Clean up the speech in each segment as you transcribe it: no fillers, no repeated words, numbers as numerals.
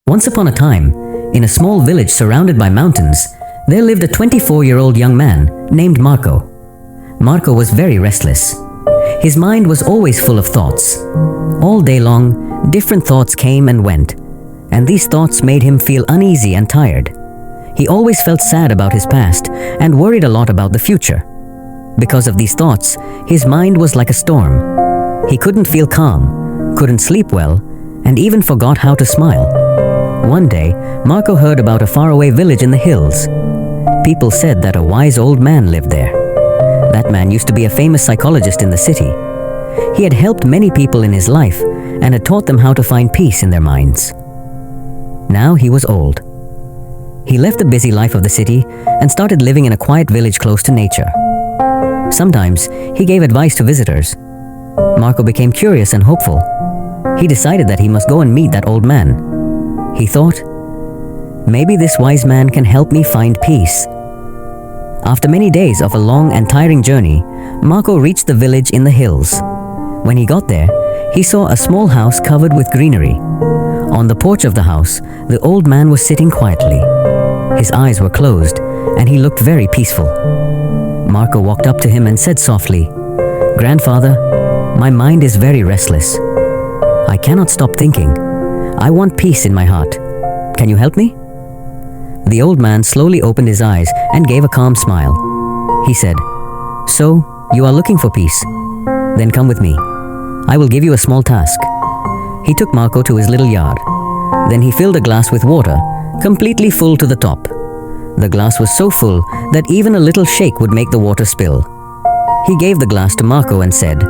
Once upon a time, in a small village surrounded by mountains, there lived a 24-year-old young man named Marco. Marco was very restless. His mind was always full of thoughts. All day long, different thoughts came and went, and these thoughts made him feel uneasy and tired. He always felt sad about his past and worried a lot about the future. Because of these thoughts, his mind was like a storm. He couldn't feel calm, couldn't sleep well, and even forgot how to smile. One day, Marco heard about a faraway village in the hills. People said that a wise old man lived there. That man used to be a famous psychologist in the city. He had helped many people in his life and had taught them how to find peace in their minds. Now he was old. He left the busy life of the city and started living in a quiet village close to nature. Sometimes, he gave advice to visitors. Marco became curious and hopeful. He decided that he must go and meet that old man. He thought, maybe this wise man can help me find peace. After many days of a long and tiring journey, Marco reached the village in the hills. When he got there, he saw a small house covered with greenery. On the porch of the house, the old man was sitting quietly. His eyes were closed, and he looked very peaceful. Marco walked up to him and said softly, "Grandfather, my mind is very restless. I cannot stop thinking. I want peace in my heart. Can you help me?" The old man slowly opened his eyes and gave a calm smile. He said, "So, you are looking for peace? Then come with me. I will give you a small task." He took Marco to his little yard. Then he filled a glass with water, completely full to the top. The glass was so full that even a little shake would make the water spill. He gave the glass to Marco and said,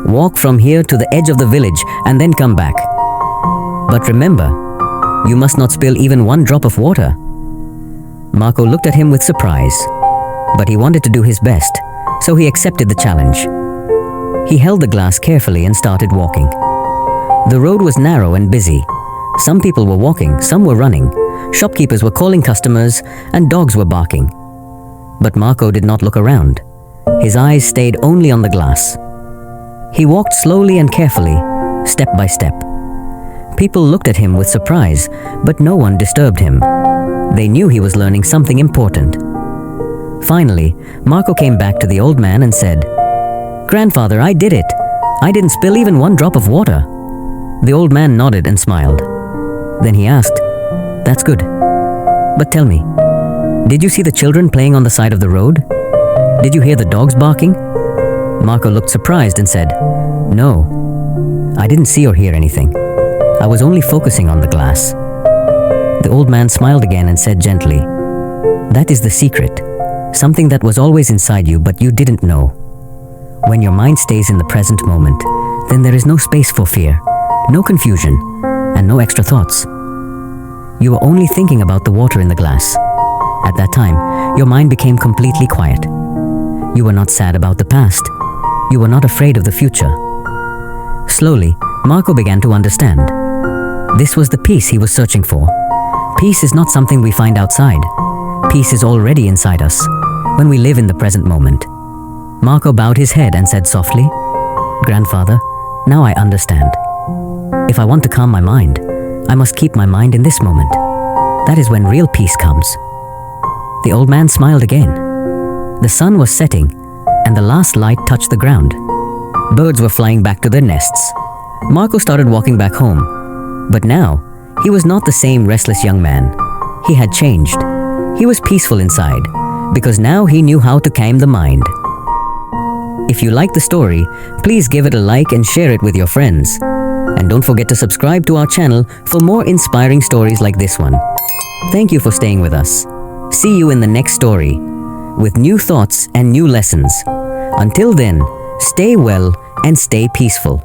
"Walk from here to the edge of the village and then come back. But remember, you must not spill even one drop of water." Marco looked at him with surprise, but he wanted to do his best, so he accepted the challenge. He held the glass carefully and started walking. The road was narrow and busy. Some people were walking, some were running. Shopkeepers were calling customers, and dogs were barking. But Marco did not look around. His eyes stayed only on the glass. He walked slowly and carefully, step by step. People looked at him with surprise, but no one disturbed him. They knew he was learning something important. Finally, Marco came back to the old man and said, "Grandfather, I did it. I didn't spill even one drop of water." The old man nodded and smiled. Then he asked, "That's good. But tell me, did you see the children playing on the side of the road? Did you hear the dogs barking?" Marco looked surprised and said, "No, I didn't see or hear anything. I was only focusing on the glass." The old man smiled again and said gently, "That is the secret, something that was always inside you but you didn't know. When your mind stays in the present moment, then there is no space for fear, no confusion, and no extra thoughts. You are only thinking about the water in the glass. At that time, your mind became completely quiet. You were not sad about the past. You were not afraid of the future." Slowly, Marco began to understand. This was the peace he was searching for. Peace is not something we find outside. Peace is already inside us, when we live in the present moment. Marco bowed his head and said softly, "Grandfather, now I understand. If I want to calm my mind, I must keep my mind in this moment. That is when real peace comes." The old man smiled again. The sun was setting, and the last light touched the ground. Birds were flying back to their nests. Marco started walking back home. But now, he was not the same restless young man. He had changed. He was peaceful inside, because now he knew how to calm the mind. If you like the story, please give it a like and share it with your friends. And don't forget to subscribe to our channel for more inspiring stories like this one. Thank you for staying with us. See you in the next story, with new thoughts and new lessons. Until then, stay well and stay peaceful.